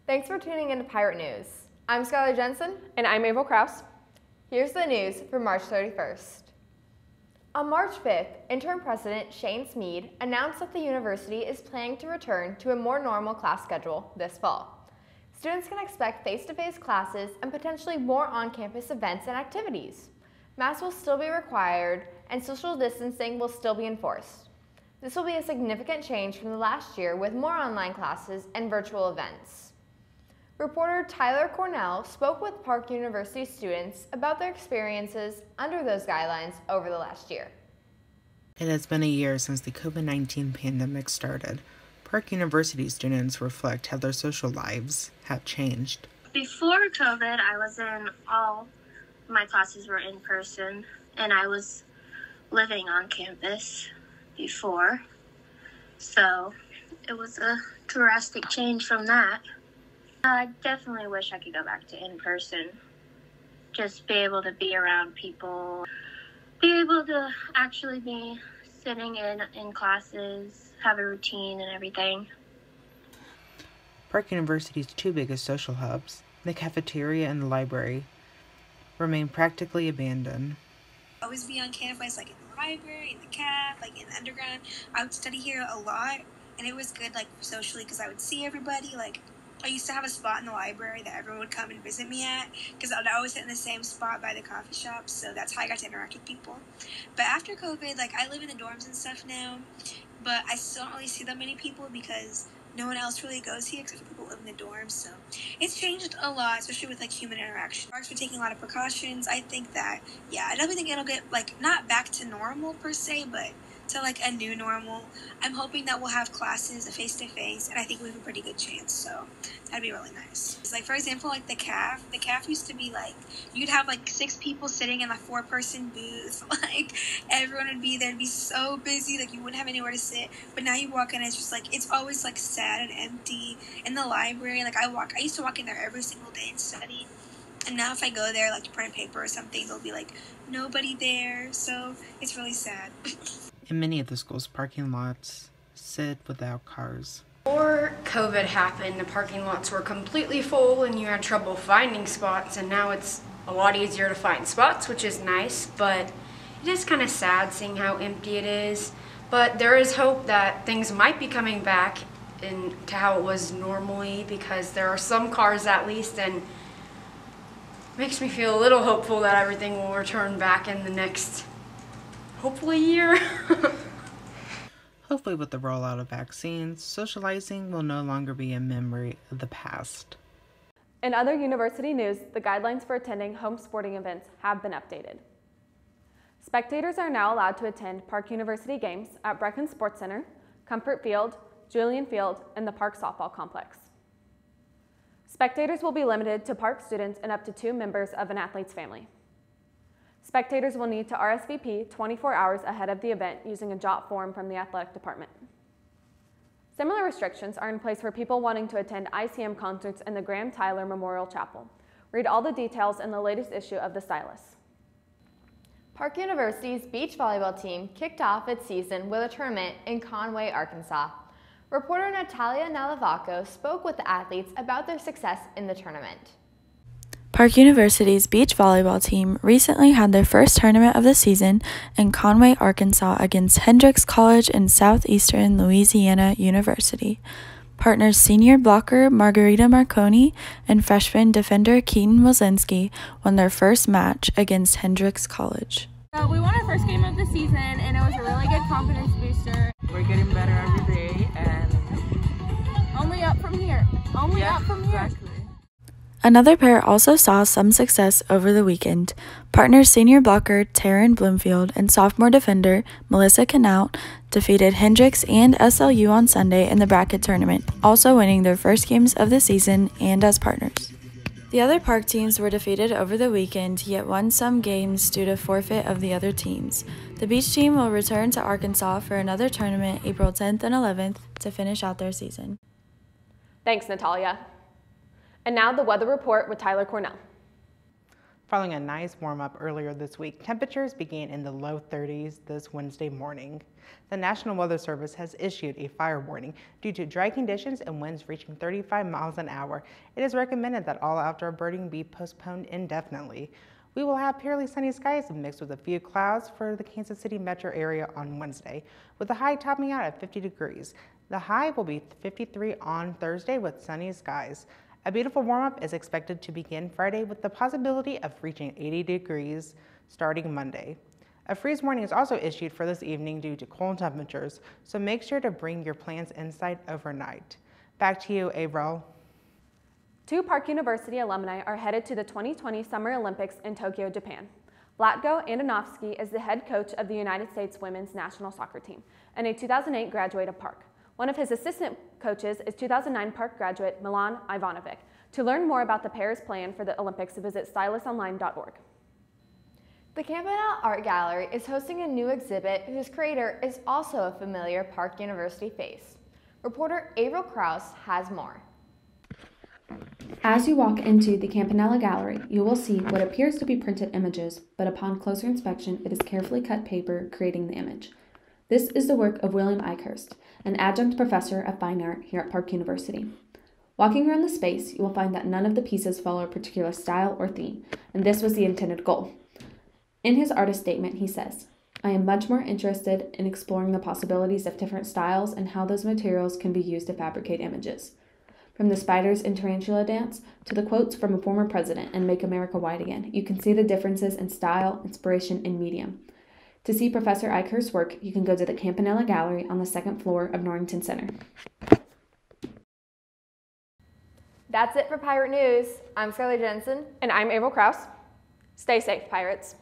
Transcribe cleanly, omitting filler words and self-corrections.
Thanks for tuning in to Pirate News. I'm Skylar Jensen. And I'm Abel Kraus. Here's the news for March 31st. On March 5th, Interim President Shane Smead announced that the university is planning to return to a more normal class schedule this fall. Students can expect face-to-face classes and potentially more on-campus events and activities. Masks will still be required and social distancing will still be enforced. This will be a significant change from the last year with more online classes and virtual events. Reporter Tyler Cornell spoke with Park University students about their experiences under those guidelines over the last year. It has been a year since the COVID-19 pandemic started. Park University students reflect how their social lives have changed. Before COVID, I was in all my classes were in person, and I was living on campus before. So it was a drastic change from that. I definitely wish I could go back to in person. Just be able to be around people, be able to actually be sitting in classes, have a routine and everything. Park University's two biggest social hubs, the cafeteria and the library, remain practically abandoned. Always be on campus, like in the library, in the caf, like in the underground. I would study here a lot, and it was good, like socially, because I would see everybody. Like I used to have a spot in the library that everyone would come and visit me at, because I'd always sit in the same spot by the coffee shops. So that's how I got to interact with people. But after COVID, like I live in the dorms and stuff now, but I still don't really see that many people because no one else really goes here except for people who live in the dorms. So it's changed a lot, especially with like human interaction. Parks are taking a lot of precautions. I think that, I definitely think it'll get like not back to normal per se, but to like a new normal. I'm hoping that we'll have classes face-to-face, and I think we have a pretty good chance, so that'd be really nice. It's like, for example, like the caf used to be like, you'd have like 6 people sitting in a 4-person booth, like everyone would be there, it'd be so busy, like you wouldn't have anywhere to sit, but now you walk in and it's just like, it's always like sad and empty. In the library, like I used to walk in there every single day and study, and now if I go there like to print a paper or something, there'll be like nobody there, so it's really sad. In many of the school's parking lots sit without cars. Before COVID happened, the parking lots were completely full and you had trouble finding spots, and now it's a lot easier to find spots, which is nice, but it is kind of sad seeing how empty it is. But there is hope that things might be coming back to how it was normally, because there are some cars at least, and it makes me feel a little hopeful that everything will return back in the next, hopefully, year. Hopefully with the rollout of vaccines, socializing will no longer be a memory of the past. In other university news, the guidelines for attending home sporting events have been updated. Spectators are now allowed to attend Park University games at Brecken Sports Center, Comfort Field, Julian Field, and the Park Softball Complex. Spectators will be limited to Park students and up to 2 members of an athlete's family. Spectators will need to RSVP 24 hours ahead of the event using a JOT form from the athletic department. Similar restrictions are in place for people wanting to attend ICM concerts in the Graham Tyler Memorial Chapel. Read all the details in the latest issue of The Stylus. Park University's beach volleyball team kicked off its season with a tournament in Conway, Arkansas. Reporter Natalia Nalavaco spoke with the athletes about their success in the tournament. Park University's beach volleyball team recently had their first tournament of the season in Conway, Arkansas against Hendrix College and Southeastern Louisiana University. Partners senior blocker Margarita Marconi and freshman defender Keaton Wozlinski won their first match against Hendrix College. We won our first game of the season, and it was a really good confidence booster. We're getting better every day, and only up from here. Only up from here. Exactly. Another pair also saw some success over the weekend. Partners senior blocker Taryn Bloomfield and sophomore defender Melissa Knaut defeated Hendrix and SLU on Sunday in the bracket tournament, also winning their first games of the season and as partners. The other Park teams were defeated over the weekend, yet won some games due to forfeit of the other teams. The beach team will return to Arkansas for another tournament April 10th and 11th to finish out their season. Thanks, Natalia. And now the weather report with Tyler Cornell. Following a nice warm-up earlier this week, temperatures began in the low 30s this Wednesday morning. The National Weather Service has issued a fire warning due to dry conditions and winds reaching 35 miles an hour. It is recommended that all outdoor birding be postponed indefinitely. We will have purely sunny skies mixed with a few clouds for the Kansas City metro area on Wednesday, with the high topping out at 50 degrees. The high will be 53 on Thursday with sunny skies. A beautiful warm-up is expected to begin Friday with the possibility of reaching 80 degrees starting Monday. A freeze warning is also issued for this evening due to cold temperatures, so make sure to bring your plants inside overnight. Back to you, Avril. 2 Park University alumni are headed to the 2020 Summer Olympics in Tokyo, Japan. Vlatko Andonovski is the head coach of the United States women's national soccer team and a 2008 graduate of Park. One of his assistant coaches is 2009 Park graduate Milan Ivanovic. To learn more about the pair's plan for the Olympics, visit stylusonline.org. The Campanile Art Gallery is hosting a new exhibit whose creator is also a familiar Park University face. Reporter Avril Krause has more. As you walk into the Campanella Gallery, you will see what appears to be printed images, but upon closer inspection, it is carefully cut paper creating the image. This is the work of William Eichhurst, an adjunct professor of fine art here at Park University. Walking around the space, you will find that none of the pieces follow a particular style or theme, and this was the intended goal. In his artist statement, he says, "I am much more interested in exploring the possibilities of different styles and how those materials can be used to fabricate images. From the spiders in Tarantula Dance to the quotes from a former president in Make America White Again, you can see the differences in style, inspiration, and medium. To see Professor Eichhurst's work, you can go to the Campanella Gallery on the 2nd floor of Norrington Center." That's it for Pirate News. I'm Scarlett Jensen. And I'm Avril Krause. Stay safe, Pirates.